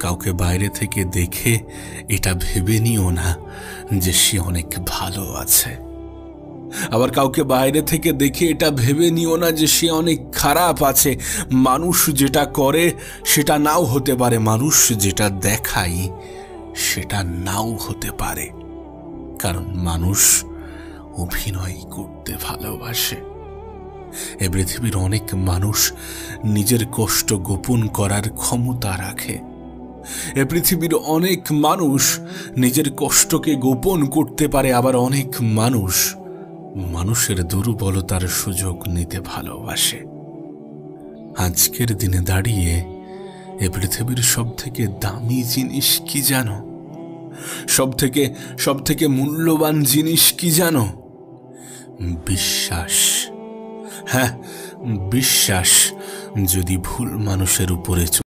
কাউকে বাইরে থেকে দেখে এটা ভেবে নিও না যে সে অনেক ভালো আছে, আবার কাউকে বাইরে থেকে দেখে এটা ভেবে নিও না যে সে অনেক খারাপ আছে। মানুষ যেটা করে সেটা নাও হতে পারে, মানুষ যেটা দেখায় সেটা নাও হতে পারে, কারণ মানুষ অভিনয় করতে ভালোবাসে। এ পৃথিবীর অনেক মানুষ নিজের কষ্ট গোপন করার ক্ষমতা রাখে। এ পৃথিবীর অনেক মানুষ নিজের কষ্টকে গোপন করতে পারে, আবার অনেক মানুষ মানুষের দুর্বলতার সুযোগ নিতে ভালোবাসে। আজকের দিনে দাঁড়িয়ে এ পৃথিবীর সবথেকে দামি জিনিস কি জানো? সবথেকে মূল্যবান জিনিস কি জানো? বিশ্বাস। হ্যাঁ, বিশ্বাস যদি ভুল মানুষের উপরে